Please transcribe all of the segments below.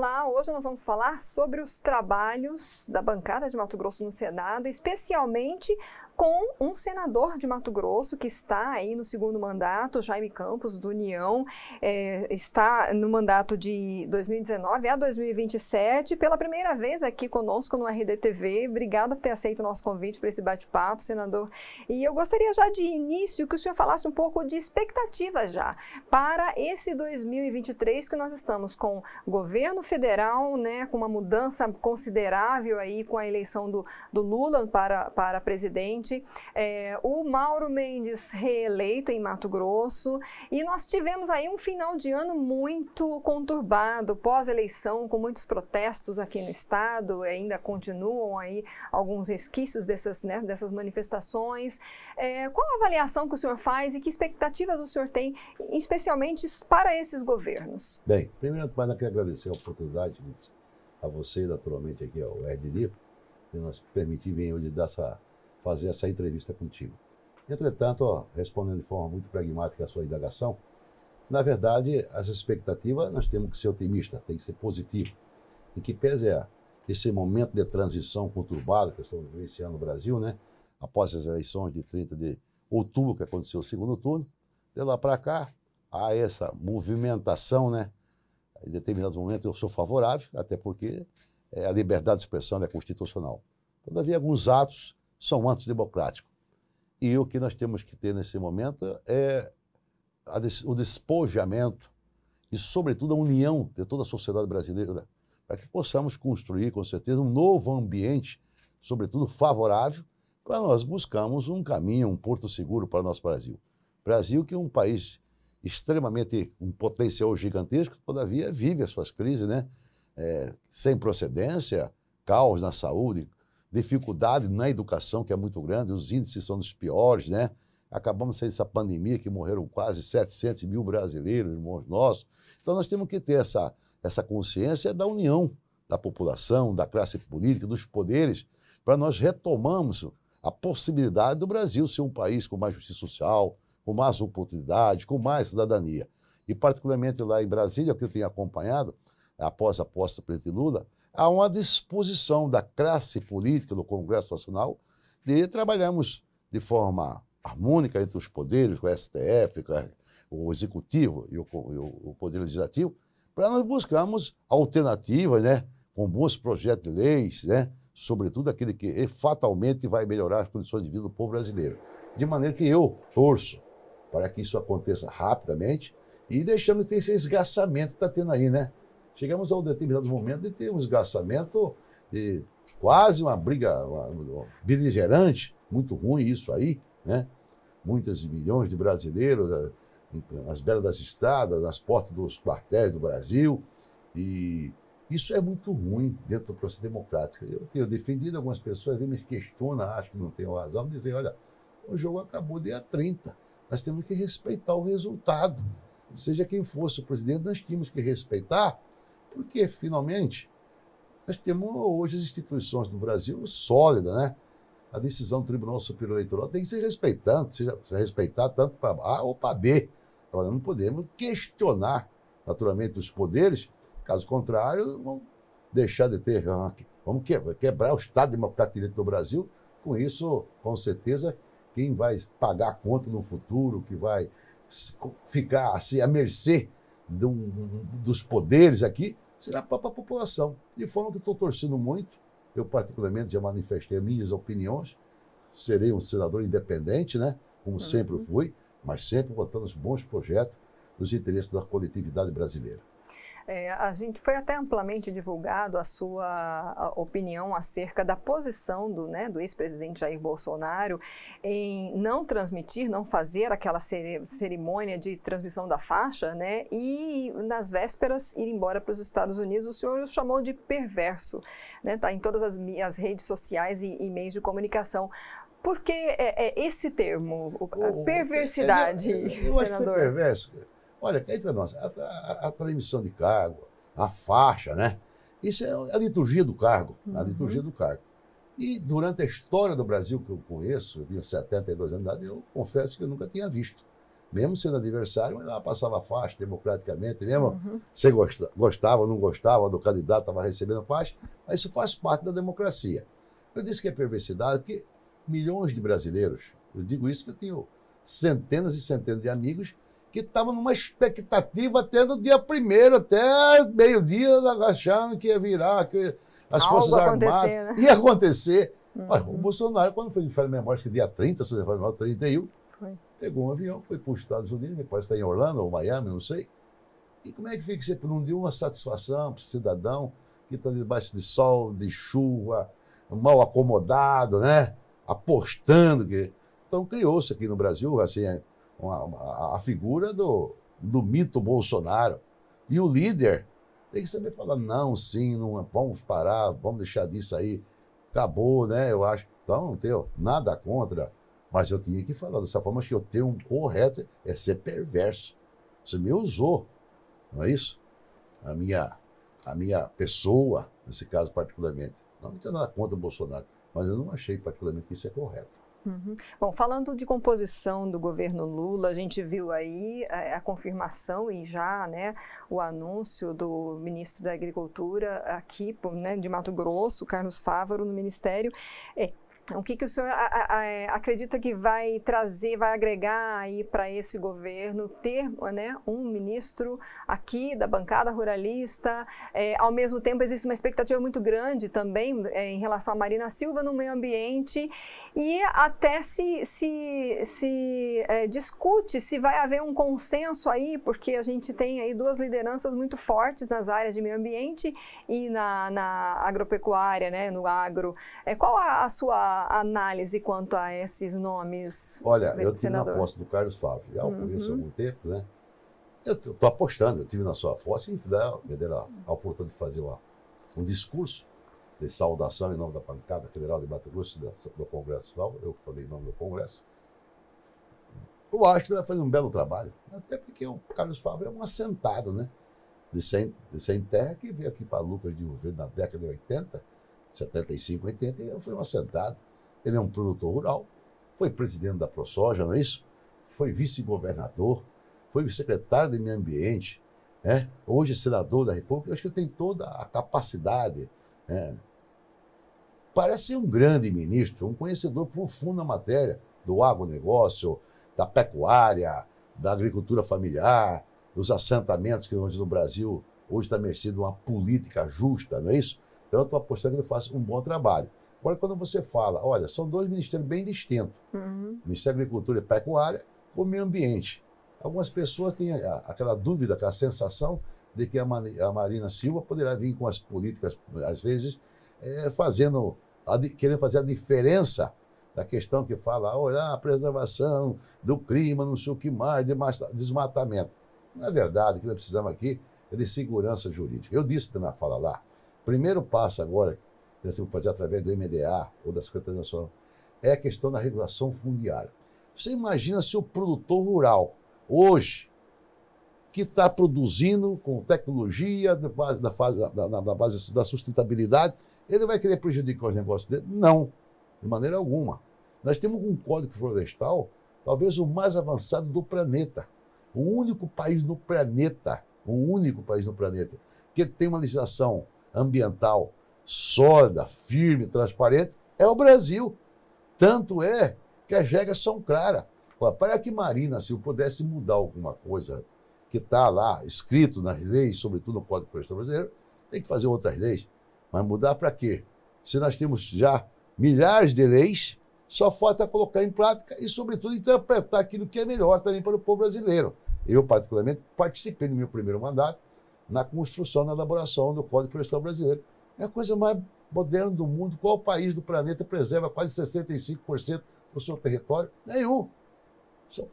Olá, hoje nós vamos falar sobre os trabalhos da bancada de Mato Grosso no Senado, especialmente com um senador de Mato Grosso que está aí no segundo mandato, Jaime Campos, do União, está no mandato de 2019 a 2027, pela primeira vez aqui conosco no RDTV. Obrigada por ter aceito o nosso convite para esse bate-papo, senador. E eu gostaria já de início que o senhor falasse um pouco de expectativas já para esse 2023, que nós estamos com governo federal, né, com uma mudança considerável aí com a eleição do Lula para presidente, o Mauro Mendes reeleito em Mato Grosso, e nós tivemos aí um final de ano muito conturbado, pós-eleição, com muitos protestos aqui no estado, ainda continuam aí alguns resquícios dessas manifestações. Qual a avaliação que o senhor faz e que expectativas o senhor tem, especialmente para esses governos? Bem, primeiro, eu quero agradecer a oportunidade a você, naturalmente, aqui ao RDD, que nos permitir hoje fazer essa entrevista contigo. Entretanto, respondendo de forma muito pragmática a sua indagação, na verdade, as expectativas, nós temos que ser otimistas, tem que ser positivo. Em que pese esse momento de transição conturbado que estamos vivenciando no Brasil, né? Após as eleições de 30 de outubro, que aconteceu o segundo turno, de lá para cá, há essa movimentação, né? Em determinados momentos eu sou favorável, até porque a liberdade de expressão é constitucional. Todavia, alguns atos são antidemocráticos. E o que nós temos que ter nesse momento é o despojamento e, sobretudo, a união de toda a sociedade brasileira, para que possamos construir, com certeza, um novo ambiente, sobretudo favorável, para nós buscarmos um caminho, um porto seguro para o nosso Brasil. Brasil que é um país extremamente, um potencial gigantesco, todavia vive as suas crises, né? Sem procedência, caos na saúde, dificuldade na educação, que é muito grande, os índices são dos piores, né? Acabamos sem essa pandemia, que morreram quase 700 mil brasileiros, irmãos nossos. Então nós temos que ter essa consciência da união da população, da classe política, dos poderes, para nós retomarmos a possibilidade do Brasil ser um país com mais justiça social, com mais oportunidades, com mais cidadania. E particularmente lá em Brasília, o que eu tenho acompanhado, após a posse do presidente Lula, há uma disposição da classe política do Congresso Nacional de trabalharmos de forma harmônica entre os poderes, com o STF, com o Executivo e o Poder Legislativo, para nós buscarmos alternativas, né, com bons projetos de leis, né, sobretudo aquele que fatalmente vai melhorar as condições de vida do povo brasileiro. De maneira que eu torço para que isso aconteça rapidamente e deixando de ter esse esgaçamento que está tendo aí, né? Chegamos a um determinado momento de ter um esgaçamento de quase uma briga beligerante, muito ruim isso aí, né? Muitos milhões de brasileiros nas beiras das estradas, nas portas dos quartéis do Brasil, e isso é muito ruim dentro do processo democrático. Eu tenho defendido algumas pessoas, me questionam, acham que não tenho razão, dizem, olha, o jogo acabou dia 30, nós temos que respeitar o resultado. Seja quem fosse o presidente, nós tínhamos que respeitar, porque, finalmente, nós temos hoje as instituições do Brasil sólidas, né? A decisão do Tribunal Superior Eleitoral tem que ser respeitada, respeitada tanto para A ou para B. Agora, não podemos questionar, naturalmente, os poderes, caso contrário, vamos deixar de ter, vamos quebrar o Estado Democrático de Direito do Brasil. Com isso, com certeza, quem vai pagar a conta no futuro, que vai ficar assim, à mercê dos poderes aqui, será a própria população. De forma que estou torcendo muito, eu particularmente já manifestei minhas opiniões, serei um senador independente, né? Como sempre fui, mas sempre votando os bons projetos nos interesses da coletividade brasileira. A gente foi até amplamente divulgado a sua opinião acerca da posição do ex-presidente Jair Bolsonaro em não transmitir, não fazer aquela cerimônia de transmissão da faixa, né? E nas vésperas ir embora para os Estados Unidos. O senhor o chamou de perverso, né? Tá em todas as redes sociais e meios de comunicação. Por que esse termo, perversidade, eu acho que foi perverso. Olha, cá entre nós, a transmissão de cargo, a faixa, né? Isso é a liturgia do cargo, a liturgia do cargo. E durante a história do Brasil que eu conheço, eu tinha 72 anos de idade, eu confesso que eu nunca tinha visto mesmo sendo adversário, mas lá passava faixa democraticamente, mesmo você gostava ou não gostava do candidato, estava recebendo faixa, mas isso faz parte da democracia. Eu disse que é perversidade porque milhões de brasileiros, eu digo isso que eu tenho centenas e centenas de amigos que estavam numa expectativa até do dia 1º, até meio-dia, achando que ia virar, que as Forças Armadas ia acontecer. Mas o Bolsonaro, quando foi de falha de memória, acho que dia 30, se não foi memória, 31, pegou um avião, foi para os Estados Unidos, me parece que está em Orlando ou Miami, não sei. E como é que fica? Você não deu uma satisfação para o cidadão que está debaixo de sol, de chuva, mal acomodado, né? Apostando que... Então criou-se aqui no Brasil assim, a figura do mito Bolsonaro. E o líder tem que saber falar, não, sim, não, vamos parar, vamos deixar disso aí. Acabou, né? Eu acho. Então, não tenho nada contra, mas eu tinha que falar dessa forma, acho que eu tenho um correto, é ser perverso. Você me usou, não é isso? A minha pessoa, nesse caso particularmente. Não tenho nada contra o Bolsonaro, mas eu não achei particularmente que isso é correto. Bom, falando de composição do governo Lula, a gente viu aí a confirmação e já, né, o anúncio do ministro da Agricultura aqui, né, de Mato Grosso, Carlos Fávaro, no Ministério. O que o senhor acredita que vai trazer, vai agregar aí para esse governo ter, né, um ministro aqui da bancada ruralista? Ao mesmo tempo, existe uma expectativa muito grande também em relação a Marina Silva no meio ambiente e até se discute se vai haver um consenso aí, porque a gente tem aí duas lideranças muito fortes nas áreas de meio ambiente e na agropecuária, né, no agro. Qual a sua análise quanto a esses nomes? Olha, eu tive na posse do Carlos Fávaro, já o conheço há algum tempo, né? Eu estou apostando, eu tive na sua posse e me deram a oportunidade de fazer um discurso de saudação em nome da bancada federal de Mato Grosso do Congresso. Eu falei em nome do Congresso. Eu acho que ele vai fazer um belo trabalho, até porque o Carlos Fávaro é um assentado, né? De sem terra, que veio aqui para Lucas de Rio Verde na década de 80, 75, 80, e eu fui um assentado. Ele é um produtor rural, foi presidente da ProSoja, não é isso? Foi vice-governador, foi secretário de Meio Ambiente, né? Hoje é senador da República. Eu acho que ele tem toda a capacidade. Né? Parece ser um grande ministro, um conhecedor profundo na matéria do agronegócio, da pecuária, da agricultura familiar, dos assentamentos que hoje no Brasil hoje está mercê de uma política justa, não é isso? Então, eu estou apostando que ele faça um bom trabalho. Agora, quando você fala, olha, são dois ministérios bem distintos, Ministério da Agricultura e Pecuária, o Meio Ambiente. Algumas pessoas têm aquela dúvida, aquela sensação de que a Marina Silva poderá vir com as políticas, às vezes, querendo fazer a diferença da questão que fala, olha, a preservação do clima, não sei o que mais, desmatamento. Na verdade, o que nós precisamos aqui é de segurança jurídica. Eu disse na minha fala lá, primeiro passo agora, que nós temos que fazer através do MDA ou da Secretaria Nacional, é a questão da regulação fundiária. Você imagina se o produtor rural, hoje, que está produzindo com tecnologia, na base da sustentabilidade, ele vai querer prejudicar os negócios dele? Não, de maneira alguma. Nós temos um código florestal, talvez o mais avançado do planeta. O único país no planeta, que tem uma legislação ambiental sólida, firme, transparente, é o Brasil. Tanto é que as regras são claras. Para que Marina, se pudesse mudar alguma coisa que está lá escrito nas leis, sobretudo no Código Florestal Brasileiro, tem que fazer outras leis. Mas mudar para quê? Se nós temos já milhares de leis, só falta colocar em prática e, sobretudo, interpretar aquilo que é melhor também para o povo brasileiro. Eu, particularmente, participei no meu primeiro mandato na construção, na elaboração do Código Florestal Brasileiro. É a coisa mais moderna do mundo. Qual país do planeta preserva quase 65% do seu território? Nenhum.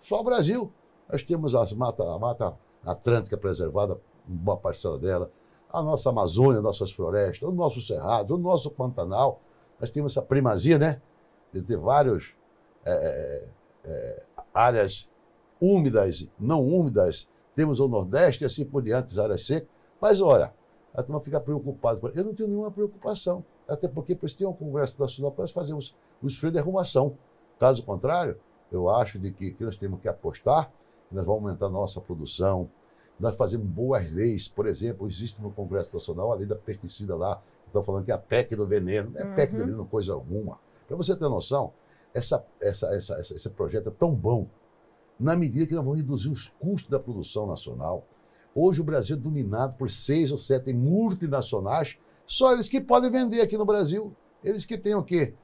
Só o Brasil. Nós temos a Mata Atlântica preservada, uma parcela dela, a nossa Amazônia, nossas florestas, o nosso Cerrado, o nosso Pantanal. Nós temos essa primazia, né? De ter várias áreas úmidas, não úmidas. Temos o Nordeste e assim por diante, as áreas secas. Mas, olha, a turma fica preocupada. Eu não tenho nenhuma preocupação, até porque precisa ter um Congresso Nacional para nós fazermos os freios de arrumação. Caso contrário, eu acho que nós temos que apostar nós vamos aumentar a nossa produção, nós fazemos boas leis. Por exemplo, existe no Congresso Nacional a lei da pesticida lá, estão falando que é a PEC do veneno, não é PEC do veneno coisa alguma. Para você ter noção, esse projeto é tão bom, na medida que nós vamos reduzir os custos da produção nacional. Hoje o Brasil é dominado por 6 ou 7 multinacionais, só eles que podem vender aqui no Brasil. Eles que têm o quê?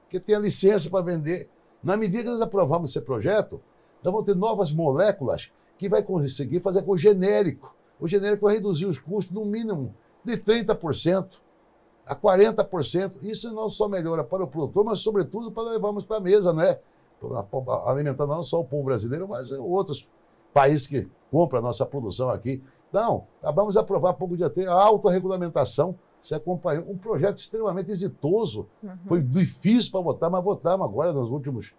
Que têm a licença para vender. Na medida que nós aprovarmos esse projeto, nós vamos ter novas moléculas que vai conseguir fazer com o genérico. O genérico vai reduzir os custos no mínimo de 30% a 40%. Isso não só melhora para o produtor, mas sobretudo para levarmos para a mesa, né? Alimentar não só o povo brasileiro, mas outros países que compram a nossa produção aqui. Então, acabamos de aprovar há pouco dia ter a autorregulamentação. Você acompanhou um projeto extremamente exitoso. Foi difícil para votar, mas votamos agora, nos últimos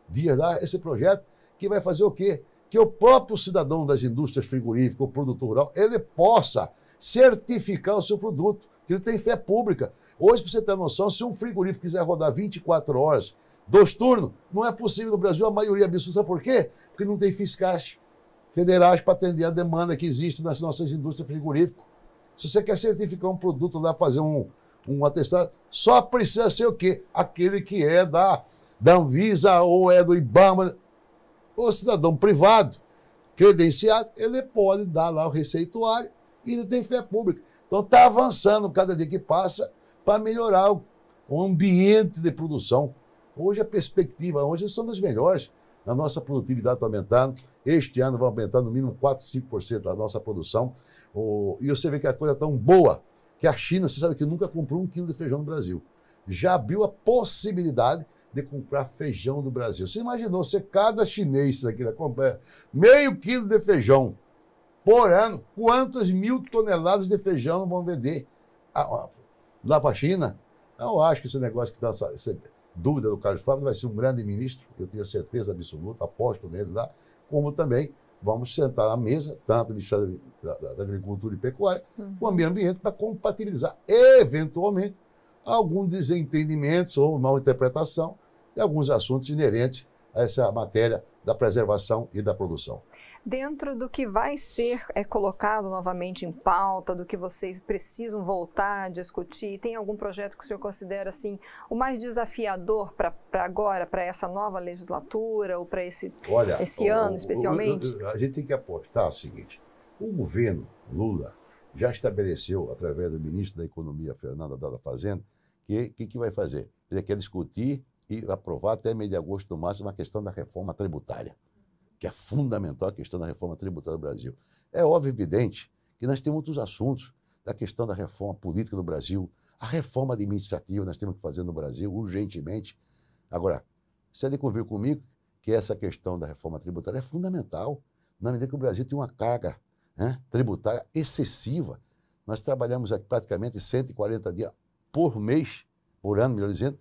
dias, lá, esse projeto que vai fazer o quê? Que o próprio cidadão das indústrias frigoríficas, o produtor rural, ele possa certificar o seu produto, que ele tem fé pública. Hoje, para você ter noção, se um frigorífico quiser rodar 24 horas, 2 turnos, não é possível no Brasil, a maioria absoluta. Sabe por quê? Porque não tem fiscais federais para atender a demanda que existe nas nossas indústrias frigoríficas. Se você quer certificar um produto lá, fazer um atestado, só precisa ser o quê? Aquele que é da Anvisa ou é do IBAMA. O cidadão privado, credenciado, ele pode dar lá o receituário e ele tem fé pública. Então está avançando cada dia que passa para melhorar o ambiente de produção. Hoje a perspectiva, hoje são das melhores. A nossa produtividade está aumentando. Este ano vai aumentar no mínimo 4, 5% da nossa produção. E você vê que a coisa é tão boa que a China, você sabe que nunca comprou 1 quilo de feijão no Brasil. Já abriu a possibilidade de comprar feijão do Brasil. Você imaginou se cada chinês daqui comprar meio quilo de feijão por ano, quantas 1.000 toneladas de feijão vão vender lá para a China? Eu acho que esse negócio que está essa dúvida do Carlos Fábio vai ser um grande ministro, eu tenho certeza absoluta, aposto nele lá, como também vamos sentar à mesa, tanto o Ministério da Agricultura e Pecuária, com o meio ambiente, para compatibilizar, eventualmente, alguns desentendimentos ou mal interpretação de alguns assuntos inerentes a essa matéria da preservação e da produção. Dentro do que vai ser colocado novamente em pauta, do que vocês precisam voltar a discutir, tem algum projeto que o senhor considera assim, o mais desafiador para agora, para essa nova legislatura ou para esse ano especialmente? A gente tem que apostar o seguinte, o governo Lula já estabeleceu, através do ministro da Economia, Fernando Haddad da Fazenda, que vai fazer? Ele quer discutir e aprovar até meio de agosto, no máximo, a questão da reforma tributária, que é fundamental a questão da reforma tributária do Brasil. É óbvio e evidente que nós temos outros assuntos, da questão da reforma política do Brasil, a reforma administrativa nós temos que fazer no Brasil urgentemente. Agora, você deve convir comigo que essa questão da reforma tributária é fundamental, na medida que o Brasil tem uma carga tributária excessiva. Nós trabalhamos aqui praticamente 140 dias por mês, por ano, melhor dizendo,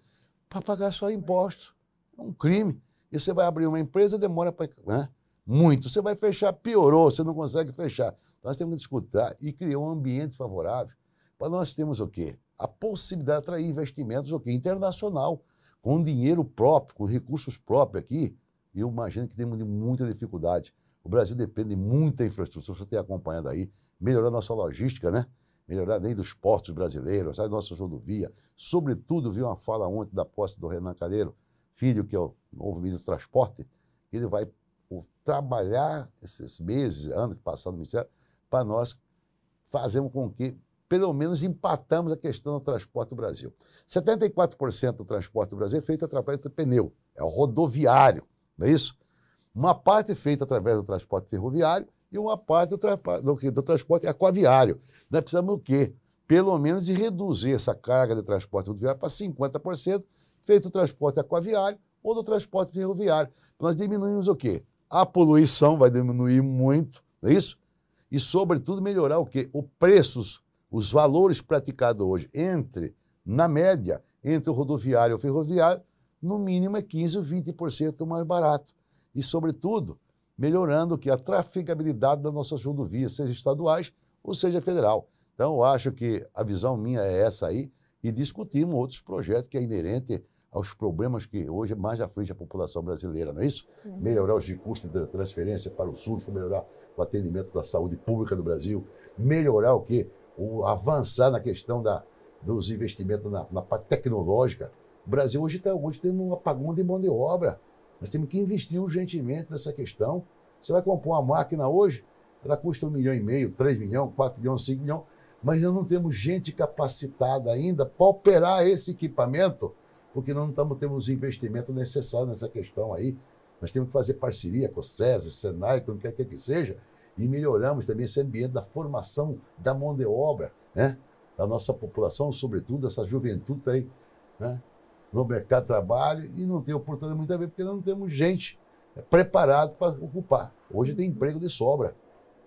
para pagar só impostos. É um crime. E você vai abrir uma empresa, demora muito. Você vai fechar, piorou, você não consegue fechar. Nós temos que discutir e criar um ambiente favorável para nós termos o quê? A possibilidade de atrair investimentos internacional, com dinheiro próprio, com recursos próprios aqui. E eu imagino que temos muita dificuldade. O Brasil depende de muita infraestrutura, você tem acompanhado aí, melhorar a nossa logística, né? Melhorar nem dos portos brasileiros, a nossa rodovia. Sobretudo, vi uma fala ontem da posse do Renan Calheiros, filho, que é o novo ministro do Transporte, que ele vai trabalhar esses meses, anos que passaram no Ministério, para nós fazermos com que, pelo menos, empatamos a questão do transporte do Brasil. 74% do transporte do Brasil é feito através do pneu, é o rodoviário, não é isso? Uma parte é feita através do transporte ferroviário e uma parte do transporte aquaviário. Nós precisamos o quê? Pelo menos de reduzir essa carga de transporte rodoviário para 50%, feito o transporte aquaviário ou do transporte ferroviário. Nós diminuímos o quê? A poluição vai diminuir muito, não é isso? E, sobretudo, melhorar o quê? Os preços, os valores praticados hoje na média, entre o rodoviário e o ferroviário, no mínimo é 15% ou 20% mais barato. E, sobretudo, melhorando o quê? A trafegabilidade das nossas rodovias, seja estaduais ou seja federal. Então, eu acho que a visão minha é essa aí, e discutimos outros projetos que é inerente aos problemas que hoje mais à frente a população brasileira, não é isso? Melhorar os recursos de transferência para o SUS, melhorar o atendimento da saúde pública do Brasil, melhorar o quê? Avançar na questão dos investimentos na parte tecnológica. O Brasil hoje tem um apagão de mão de obra. Nós temos que investir urgentemente nessa questão. Você vai comprar uma máquina hoje, ela custa 1,5 milhão, 3 milhões, 4 milhões, 5 milhões, mas nós não temos gente capacitada ainda para operar esse equipamento, porque nós não estamos tendo os investimentos necessários nessa questão aí. Nós temos que fazer parceria com o SESI, Senai, com o que quer que seja, e melhoramos também esse ambiente da formação da mão de obra, né? Da nossa população, sobretudo essa juventude aí, né? No mercado de trabalho, e não tem oportunidade muitas vezes porque nós não temos gente preparada para ocupar. Hoje tem emprego de sobra.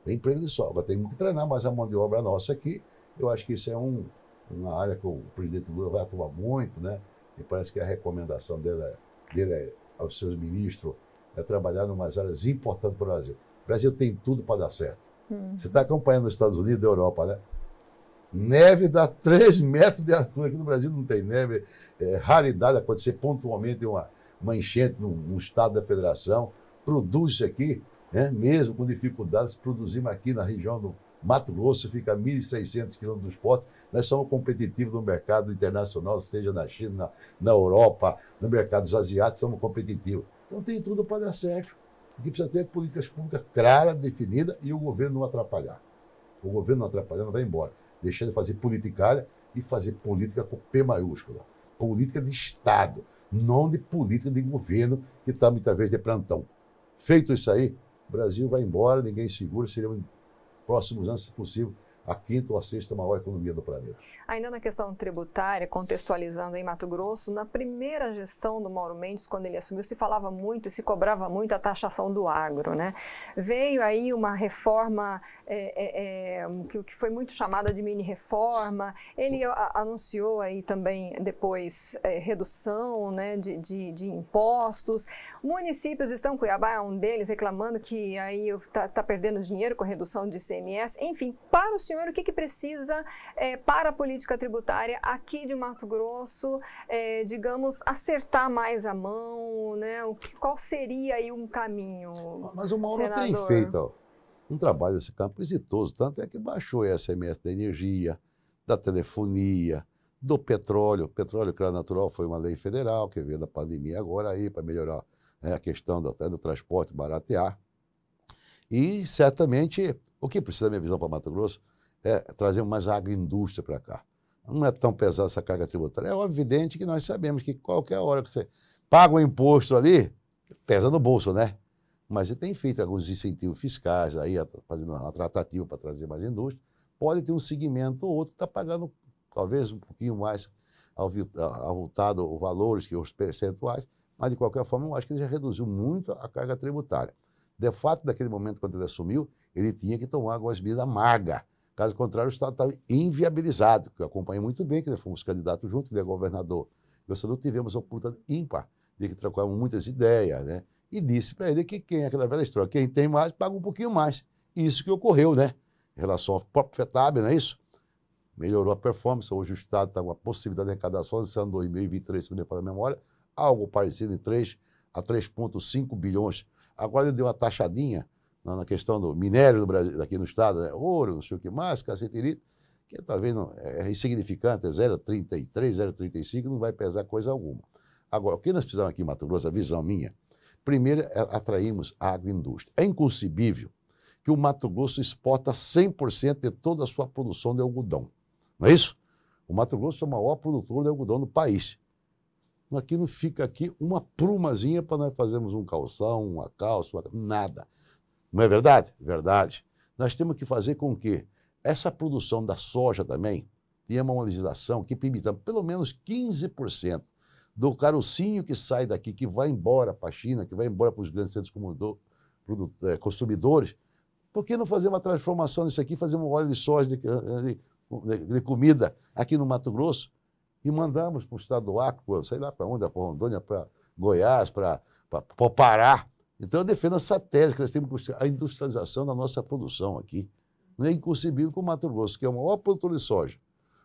Tem emprego de sobra. Tem que treinar, mas a mão de obra nossa aqui, eu acho que isso é uma área que o presidente Lula vai atuar muito, né? E parece que a recomendação dele aos seus ministros é trabalhar em umas áreas importantes para o Brasil. O Brasil tem tudo para dar certo. Você está acompanhando os Estados Unidos e a Europa, né? Neve dá 3 metros de altura. Aqui no Brasil não tem neve. É raridade acontecer pontualmente uma enchente num estado da federação. Produz aqui, né? Mesmo com dificuldades, produzimos aqui na região do Mato Grosso, fica a 1.600 quilômetros dos portos. Nós somos competitivos no mercado internacional, seja na China, na Europa, no mercado asiático, somos competitivos. Então tem tudo para dar certo. Aqui precisa ter políticas públicas claras, definidas, e o governo não atrapalhar. O governo não atrapalhando vai embora. Deixar de fazer politicária e fazer política com P maiúscula. Política de Estado, não de política de governo que está muitas vezes de plantão. Feito isso aí, o Brasil vai embora, ninguém segura, seria nos próximos anos, se possível, a 5ª ou a 6ª maior economia do planeta. Ainda na questão tributária, contextualizando em Mato Grosso, na primeira gestão do Mauro Mendes, quando ele assumiu, se falava muito e se cobrava muito a taxação do agro, né? Veio aí uma reforma que foi muito chamada de mini-reforma. Ele anunciou aí também depois redução, né, de impostos. Municípios estão, Cuiabá é um deles, reclamando que aí está perdendo dinheiro com a redução de ICMS. Enfim, para o senhor, o que precisa para a política tributária aqui de Mato Grosso, digamos, acertar mais a mão, né? Qual seria aí um caminho, Mas o Mauro senador? Tem feito um trabalho nesse campo exitoso, tanto é que baixou o ICMS da energia, da telefonia, do petróleo. O petróleo, claro, natural foi uma lei federal que veio da pandemia agora aí para melhorar a questão até do transporte, baratear. E, certamente, o que precisa, da minha visão, para Mato Grosso é trazer mais agroindústria para cá. Não é tão pesada essa carga tributária. É evidente que nós sabemos que qualquer hora que você paga um imposto ali, pesa no bolso, né? Mas ele tem feito alguns incentivos fiscais, aí, fazendo uma tratativa para trazer mais indústria. Pode ter um segmento ou outro que está pagando talvez um pouquinho mais avultado os valores que os percentuais, mas de qualquer forma eu acho que ele já reduziu muito a carga tributária. De fato, naquele momento, quando ele assumiu, ele tinha que tomar algumas medidas amargas. Caso contrário, o Estado estava inviabilizado, que eu acompanhei muito bem, que nós fomos candidatos juntos, ele é governador. E o senador tivemos a oportunidade ímpar de que trocamos muitas ideias, né? E disse para ele que quem é aquela velha história, quem tem mais, paga um pouquinho mais. E isso que ocorreu, né? Em relação ao próprio FETAB, não é isso? Melhorou a performance, hoje o Estado está com a possibilidade de arrecadação nesse ano 2023, se não me falha a memória, algo parecido em 3 a 3,5 bilhões. Agora ele deu uma taxadinha na questão do minério do Brasil, aqui no Estado, né? Ouro, não sei o que mais, caceterito, que talvez não, é insignificante, é 0,33, 0,35, não vai pesar coisa alguma. Agora, o que nós precisamos aqui em Mato Grosso, a visão minha, primeiro é atrairmos a agroindústria. É inconcebível que o Mato Grosso exporta 100% de toda a sua produção de algodão. Não é isso? O Mato Grosso é o maior produtor de algodão do país. Aqui não fica aqui uma prumazinha para nós fazermos um calção, uma calça, nada. Não é verdade? Verdade. Nós temos que fazer com que essa produção da soja também tenha uma legislação que permita pelo menos 15% do carocinho que sai daqui, que vai embora para a China, que vai embora para os grandes centros consumidores. Por que não fazer uma transformação nisso aqui, fazer um óleo de soja de comida aqui no Mato Grosso e mandamos para o estado do Acre, sei lá para onde, para Rondônia, para Goiás, para o Pará. Então eu defendo essa tese que nós temos que a industrialização da nossa produção aqui. Não é inconcebível que o Mato Grosso, que é o maior produtor de soja,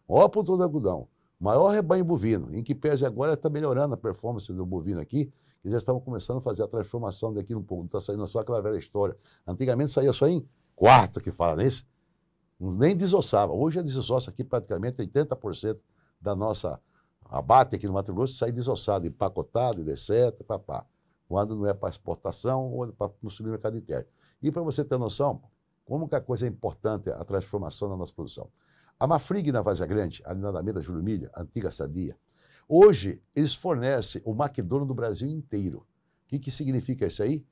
o maior produtor de algodão, o maior rebanho bovino, em que pese agora está melhorando a performance do bovino aqui, que já estavam começando a fazer a transformação daqui um pouco, está saindo só aquela velha história. Antigamente saía só em quarto, que fala nisso, nem desossava. Hoje já desossa aqui praticamente 80% da nossa abate aqui no Mato Grosso, sai desossado, empacotado, etc, papá. Quando não é para exportação ou para consumir no mercado interno. E para você ter noção, como que a coisa é importante, a transformação da nossa produção. A Marfrig na Várzea Grande, ali na Alameda Júlio Milha, antiga Sadia, hoje eles fornecem o McDonald's do Brasil inteiro. O que significa isso aí?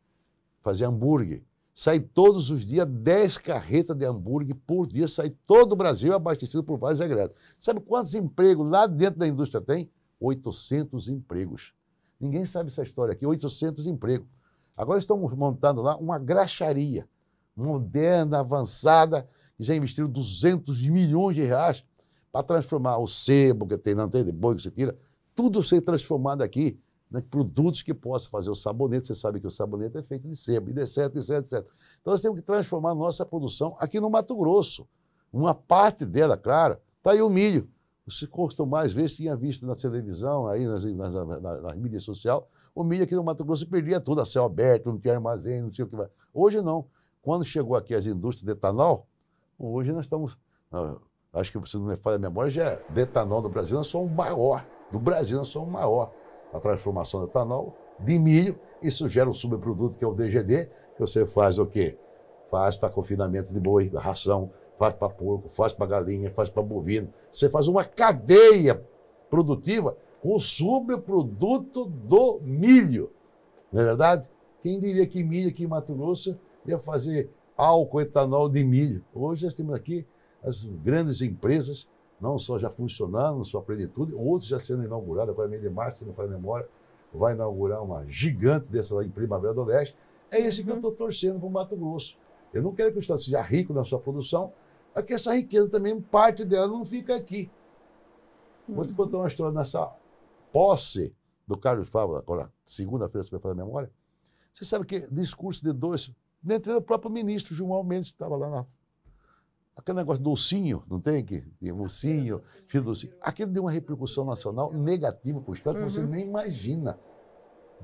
Fazer hambúrguer. Sai todos os dias 10 carretas de hambúrguer por dia, sai todo o Brasil abastecido por Várzea Grande. Sabe quantos empregos lá dentro da indústria tem? 800 empregos. Ninguém sabe essa história aqui, 800 empregos. Agora estamos montando lá uma graxaria moderna, avançada, que já investiram 200 milhões de reais para transformar o sebo que tem, não tem de boi que você tira, tudo ser transformado aqui em produtos que possam fazer o sabonete. Você sabe que o sabonete é feito de sebo, e etc, etc, etc. Então nós temos que transformar a nossa produção aqui no Mato Grosso. Uma parte dela, claro, está aí o milho. Você quanto mais vezes tinha visto na televisão, aí nas mídias sociais, o milho aqui no Mato Grosso perdia tudo, a céu aberto, não tinha armazém, não sei o que vai. Hoje não. Quando chegou aqui as indústrias de etanol, hoje nós estamos, acho que se não me falha a memória, já é de etanol do Brasil, nós somos o maior. Do Brasil nós somos o maior. A transformação do etanol de milho, isso gera um subproduto que é o DGD, que você faz o quê? Faz para confinamento de boi, da ração, faz para porco, faz para galinha, faz para bovino. Você faz uma cadeia produtiva com o subproduto do milho. Não é verdade? Quem diria que milho aqui em Mato Grosso ia fazer álcool etanol de milho? Hoje nós temos aqui as grandes empresas, não só já funcionando na sua plenitude, outros já sendo inaugurados. Agora, mês de março, se não faz memória, vai inaugurar uma gigante dessa lá em Primavera do Leste. É esse que eu estou torcendo para o Mato Grosso. Eu não quero que o Estado seja rico na sua produção, mas que essa riqueza também, parte dela, não fica aqui. Vou te contar uma história nessa posse do Carlos Fávaro, agora, segunda-feira, se me faz a memória. Você sabe que discurso de dois, dentre o próprio ministro Gilmar Mendes, que estava lá na... Aquele negócio do ursinho, não tem aqui? Ursinho, filho do ursinho. Aquilo deu uma repercussão nacional negativa para o Estado que você nem imagina.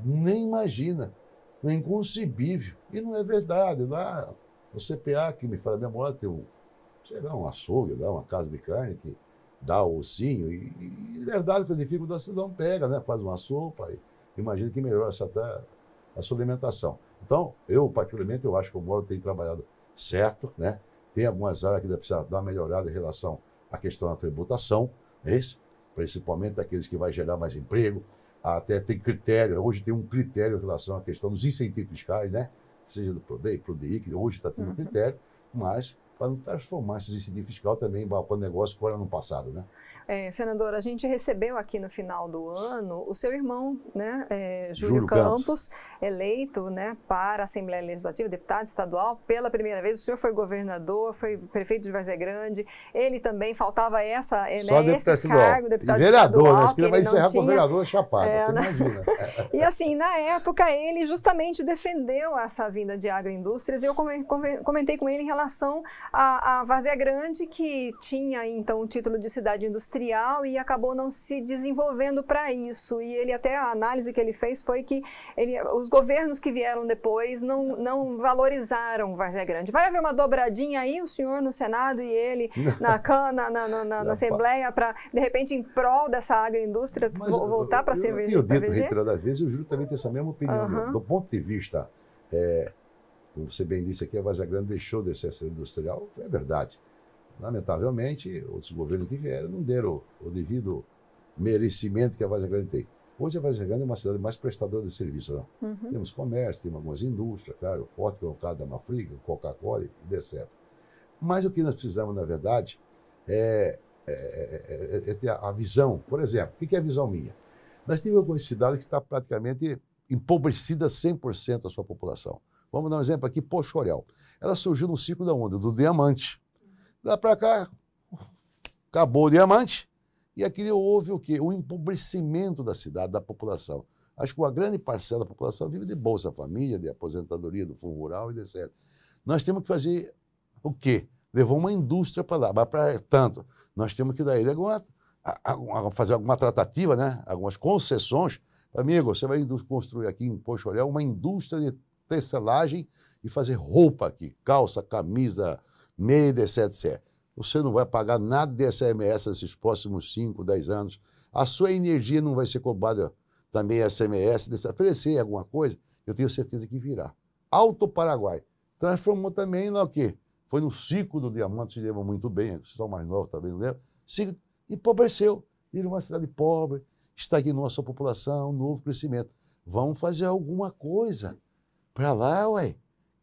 Nem imagina. É inconcebível. E não é verdade. Lá, o CPA, que me fala a memória, tem um açougue, uma casa de carne que dá o ursinho. E é verdade que o dificuldade da cidadão pega, né? Faz uma sopa e imagina que melhora até a sua alimentação. Então, eu, particularmente, eu acho que o Moro tem trabalhado certo, né? Tem algumas áreas que precisa dar uma melhorada em relação à questão da tributação, é isso? Principalmente daqueles que vai gerar mais emprego. Até tem critério, hoje tem um critério em relação à questão dos incentivos fiscais, né? Seja do PRODEI, PRODEI, que hoje está tendo critério, mas para não transformar esses incentivos fiscais também para o negócio que era no passado, né? Senadora, a gente recebeu aqui no final do ano o seu irmão, né, Júlio Campos, eleito, né, para a Assembleia Legislativa, deputado estadual, pela primeira vez. O senhor foi governador, foi prefeito de Várzea Grande, ele também faltava esse cargo, deputado e vereador, estadual, né? Acho que ele vai encerrar com vereador chapada, você imagina. E assim, na época, ele justamente defendeu essa vinda de agroindústrias, e eu comentei com ele em relação a Várzea Grande, que tinha então o título de cidade industrial, e acabou não se desenvolvendo para isso. E ele até, a análise que ele fez foi que os governos que vieram depois não valorizaram Várzea Grande. Vai haver uma dobradinha aí, o senhor no Senado e ele na Assembleia, para, de repente, em prol dessa agroindústria, voltar para ser VG? Eu tenho dito reiteradas vezes, e o Júlio também tem essa mesma opinião. Do ponto de vista, como você bem disse aqui, a Várzea Grande deixou de ser industrial, é verdade. Lamentavelmente, outros governos que vieram não deram o devido merecimento que a Várzea Grande tem. Hoje a Várzea Grande é uma cidade mais prestadora de serviço. Não? Temos comércio, temos algumas indústrias, claro, forte, que é o caso da Marfrig, Coca-Cola e etc. Mas o que nós precisamos, na verdade, é ter a visão. Por exemplo, o que é a visão minha? Nós temos algumas cidades que estão praticamente empobrecidas 100% a sua população. Vamos dar um exemplo aqui, Pochorel. Ela surgiu no ciclo da onda, do diamante. Lá para cá, acabou o diamante, e aqui houve o quê? O empobrecimento da cidade, da população. Acho que uma grande parcela da população vive de Bolsa Família, de aposentadoria do Fundo Rural e etc. Nós temos que fazer o quê? Levar uma indústria para lá, mas para tanto, nós temos que dar ele fazer alguma tratativa, né? Algumas concessões. Amigo, você vai construir aqui em Poxoréu uma indústria de tecelagem e fazer roupa aqui, calça, camisa, meia, etc, etc. Você não vai pagar nada de ICMS nesses próximos 5, 10 anos. A sua energia não vai ser cobrada também ICMS. Oferecer alguma coisa, eu tenho certeza que virá. Alto Paraguai transformou também no quê? Foi no ciclo do diamante, se lembra muito bem, vocês são mais novos também, não lembram? Empobreceu, virou uma cidade pobre, estagnou a sua população, novo crescimento. Vamos fazer alguma coisa para lá, ué.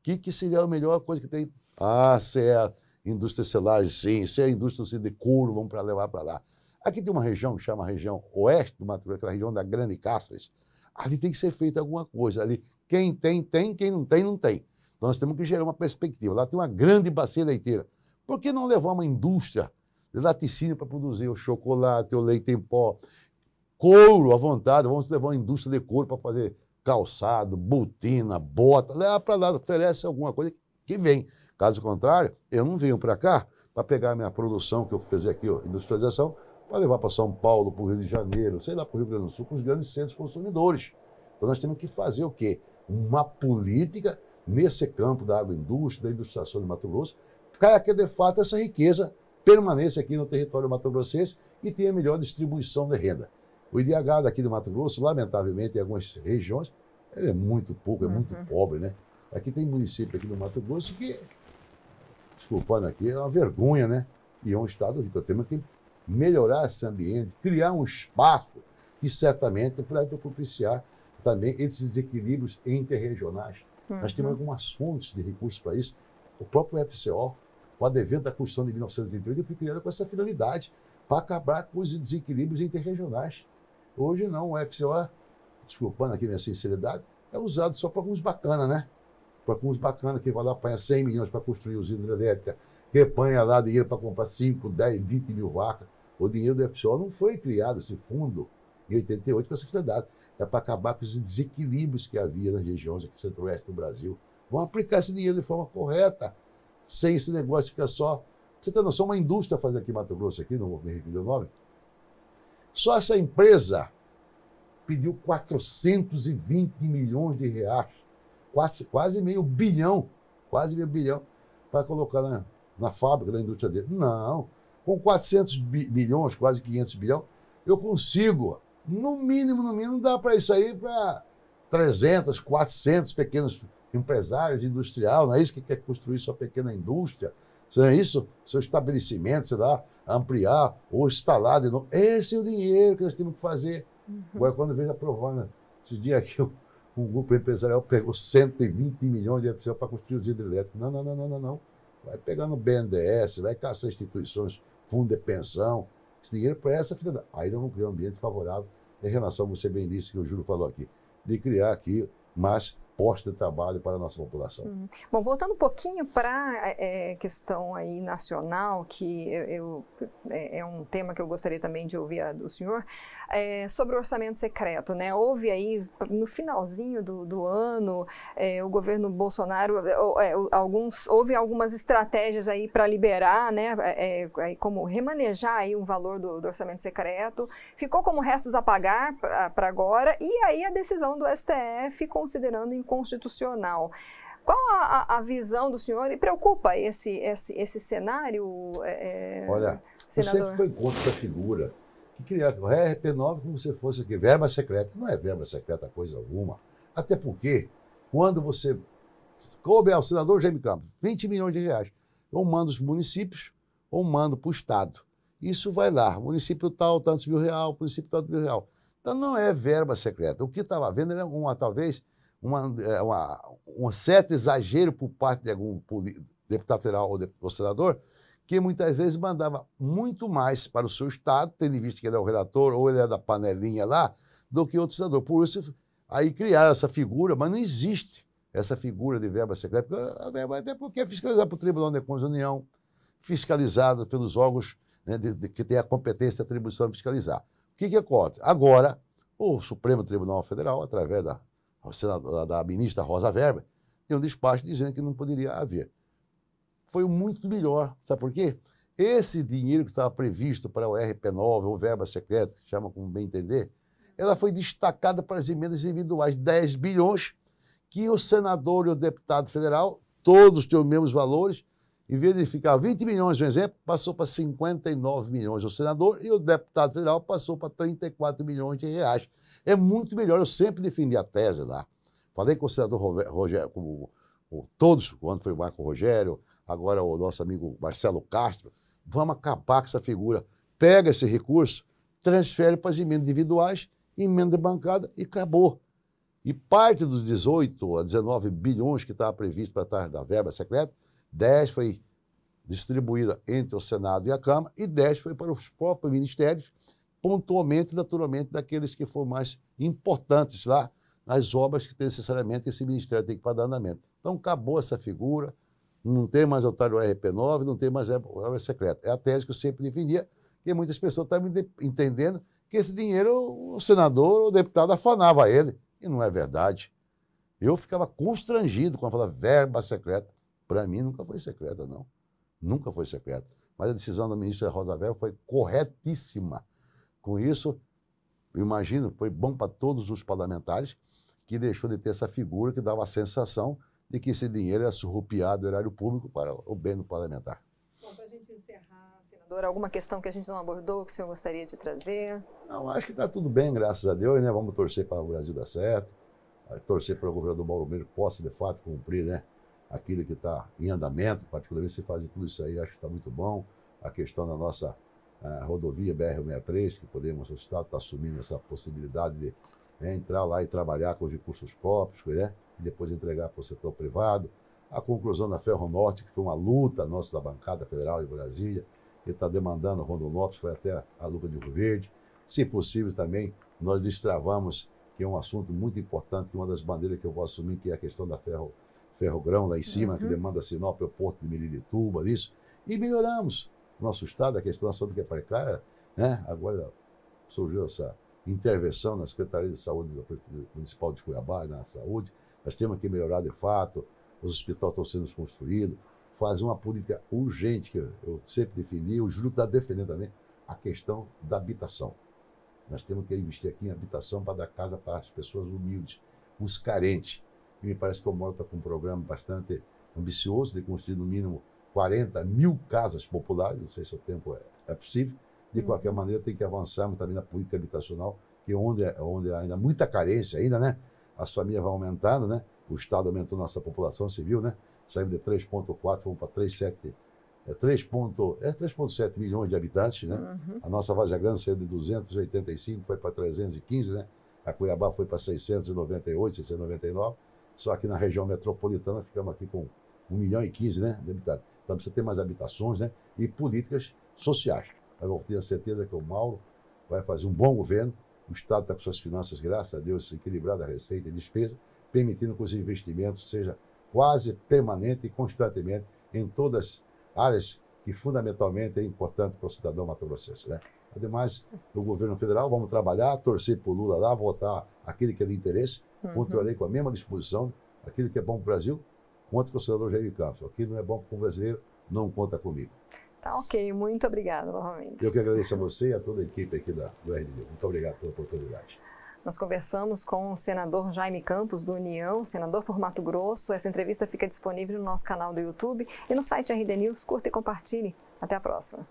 O que seria a melhor coisa que tem? Ah, se é a indústria de selagem, sim. Se é a indústria de couro, vamos levar para lá. Aqui tem uma região que chama a região oeste do Mato Grosso, aquela região da Grande Cáceres. Ali tem que ser feita alguma coisa. Ali, quem tem, tem. Quem não tem, não tem. Então nós temos que gerar uma perspectiva. Lá tem uma grande bacia leiteira. Por que não levar uma indústria de laticínio para produzir o chocolate, o leite em pó, couro à vontade? Vamos levar uma indústria de couro para fazer calçado, botina, bota. Leva para lá, oferece alguma coisa que vem. Caso contrário, eu não venho para cá para pegar a minha produção que eu fiz aqui, ó, industrialização, para levar para São Paulo, para o Rio de Janeiro, sei lá, para o Rio Grande do Sul, para os grandes centros consumidores. Então nós temos que fazer o quê? Uma política nesse campo da agroindústria, da industrialização de Mato Grosso, para que, de fato, essa riqueza permaneça aqui no território mato-grossense e tenha melhor distribuição de renda. O IDH daqui do Mato Grosso, lamentavelmente, em algumas regiões, ele é muito pouco, é muito pobre, né? Aqui tem município aqui no Mato Grosso que, desculpando aqui, é uma vergonha, né? E é um estado rico. Então, temos que melhorar esse ambiente, criar um espaço que certamente vai propiciar também esses desequilíbrios interregionais. Nós temos algumas fontes de recursos para isso. O próprio FCO, o advento da Constituição de 1988, foi criado com essa finalidade, para acabar com os desequilíbrios interregionais. Hoje não, o FCO, desculpando aqui minha sinceridade, é usado só para alguns bacanas, né? Para alguns bacanas que vai lá, apanha 100 milhões para construir usina hidrelétrica, que apanha lá dinheiro para comprar 5, 10, 20 mil vacas. O dinheiro do FCO não foi criado, esse fundo, em 88, com essa finalidade. É para acabar com os desequilíbrios que havia nas regiões aqui centro-oeste do Brasil. Vamos aplicar esse dinheiro de forma correta, sem esse negócio ficar só... Você tem noção, uma indústria faz aqui em Mato Grosso, aqui, não vou me referir o nome, só essa empresa pediu 420 milhões de reais, quase meio bilhão, para colocar na fábrica da indústria dele. Não, com 400 milhões, quase 500 bilhões, eu consigo, no mínimo, dá para isso aí para 300, 400 pequenos empresários industrial, não é isso que quer construir sua pequena indústria, não é isso? Seu estabelecimento, sei lá, ampliar ou instalar de novo. Esse é o dinheiro que nós temos que fazer. Agora, quando eu vejo aprovando, esse dia aqui, um grupo empresarial pegou 120 milhões de reais para construir os hidrelétricos. Não. Vai pegar no BNDES, vai caçar instituições, fundo de pensão, esse dinheiro para essa finalidade. Aí nós vamos criar um ambiente favorável em relação, você bem disse, que o Júlio falou aqui, de criar aqui mais postos de trabalho para a nossa população. Bom, voltando um pouquinho para a questão aí nacional, que é um tema que eu gostaria também de ouvir do senhor, sobre o orçamento secreto, né? Houve aí, no finalzinho do ano, o governo Bolsonaro, houve algumas estratégias aí para liberar, né? Como remanejar aí um valor do orçamento secreto, ficou como restos a pagar para agora, e aí a decisão do STF considerando inconstitucional. Qual a visão do senhor? E preocupa esse cenário, Olha, senador? Eu sempre fui contra essa figura que criar o RP9 como se fosse aqui, verba secreta. Não é verba secreta coisa alguma. Até porque, quando você coube ao senador Jaime Campos 20 milhões de reais, ou manda os municípios, ou manda para o Estado. Isso vai lá, município tal, tantos mil real, município tantos mil real. Então não é verba secreta. O que estava vendo era talvez um certo exagero por parte de algum deputado federal ou senador, que muitas vezes mandava muito mais para o seu estado, tendo em vista que ele é o relator ou ele é da panelinha lá, do que outro senador. Por isso, aí criaram essa figura, mas não existe essa figura de verba secreta, a verba até porque é fiscalizada pelo Tribunal de Contas da União, fiscalizada pelos órgãos, né, que têm a competência de atribuição de fiscalizar. O que acontece? Agora, o Supremo Tribunal Federal, através da ministra Rosa Weber, deu um despacho dizendo que não poderia haver. Foi muito melhor. Sabe por quê? Esse dinheiro que estava previsto para o RP9, ou verba secreta, que chama como bem entender, ela foi destacada para as emendas individuais, 10 bilhões, que o senador e o deputado federal, todos têm os mesmos valores, em vez de ficar 20 milhões, por exemplo, passou para 59 milhões o senador e o deputado federal passou para 34 milhões de reais. É muito melhor, eu sempre defendi a tese lá. Falei com o senador Rogério, todos, quando foi o Marco Rogério, agora o nosso amigo Marcelo Castro, vamos acabar com essa figura. Pega esse recurso, transfere para as emendas individuais, emenda bancada e acabou. E parte dos 18 a 19 bilhões que estava previsto para estar da verba secreta, 10 foi distribuída entre o Senado e a Câmara e 10 foi para os próprios ministérios, pontualmente, naturalmente, daqueles que foram mais importantes lá nas obras que necessariamente esse ministério tem que dar andamento. Então, acabou essa figura, não tem mais autarca do RP9, não tem mais verba secreta. É a tese que eu sempre defendia, que muitas pessoas estavam entendendo que esse dinheiro o senador ou o deputado afanava a ele, e não é verdade. Eu ficava constrangido quando falava verba secreta. Para mim, nunca foi secreta, não. Nunca foi secreta. Mas a decisão da ministra Rosa Weber foi corretíssima. Com isso, eu imagino, foi bom para todos os parlamentares, que deixou de ter essa figura que dava a sensação de que esse dinheiro era surrupiado do erário público para o bem do parlamentar. Bom, para a gente encerrar, senador, alguma questão que a gente não abordou, que o senhor gostaria de trazer? Não, acho que está tudo bem, graças a Deus, né? Vamos torcer para o Brasil dar certo, torcer para o governador Mauro Mendes possa, de fato, cumprir, né, aquilo que está em andamento, particularmente se fazer tudo isso aí, acho que está muito bom. A questão da nossa rodovia BR-163, que podemos, o Estado está assumindo essa possibilidade de entrar lá e trabalhar com os recursos próprios, né, e depois entregar para o setor privado. A conclusão da Ferro Norte, que foi uma luta nossa da bancada federal de Brasília, que está demandando a Rondonópolis, foi até a luta de Rio Verde. Se possível também, nós destravamos, que é um assunto muito importante, que é uma das bandeiras que eu vou assumir, que é a questão da ferrogrão lá em cima, que demanda Sinop, o Porto de Mirirituba, isso. E melhoramos nosso estado, a questão da saúde que é precária, né? Agora surgiu essa intervenção na Secretaria de Saúde Municipal de Cuiabá, na saúde. Nós temos que melhorar de fato, os hospitais estão sendo construídos, fazer uma política urgente, que eu sempre defendi, o Júlio está defendendo também, a questão da habitação. Nós temos que investir aqui em habitação para dar casa para as pessoas humildes, os carentes. E me parece que o Mauro está com um programa bastante ambicioso de construir no mínimo 40 mil casas populares, não sei se o tempo é possível. De qualquer maneira, tem que avançarmos também na política habitacional, que é onde ainda há muita carência ainda, né? As famílias vão aumentando, né? O Estado aumentou nossa população civil, né? Saímos de 3,4, fomos para 3,7 milhões de habitantes, né? A nossa Várzea Grande saiu de 285, foi para 315, né? A Cuiabá foi para 698, 699. Só que na região metropolitana ficamos aqui com 1 milhão e 15, né, de habitantes. Então precisa ter mais habitações, né, e políticas sociais. Eu tenho certeza que o Mauro vai fazer um bom governo. O Estado está com suas finanças, graças a Deus, equilibrado a receita e despesa, permitindo que os investimentos sejam quase permanentes e constantemente em todas as áreas que fundamentalmente é importante para o cidadão mato-grossense, né? Ademais, no governo federal, vamos trabalhar, torcer por Lula lá, votar aquele que é de interesse, continuarei com a mesma disposição, aquilo que é bom para o Brasil, conta com o senador Jaime Campos. Aquilo não é bom para o brasileiro, não conta comigo. Tá ok, muito obrigada novamente. Eu que agradeço a você e a toda a equipe aqui do RDD. Muito obrigado pela oportunidade. Nós conversamos com o senador Jaime Campos, do União, senador por Mato Grosso. Essa entrevista fica disponível no nosso canal do YouTube e no site RD News. Curta e compartilhe. Até a próxima.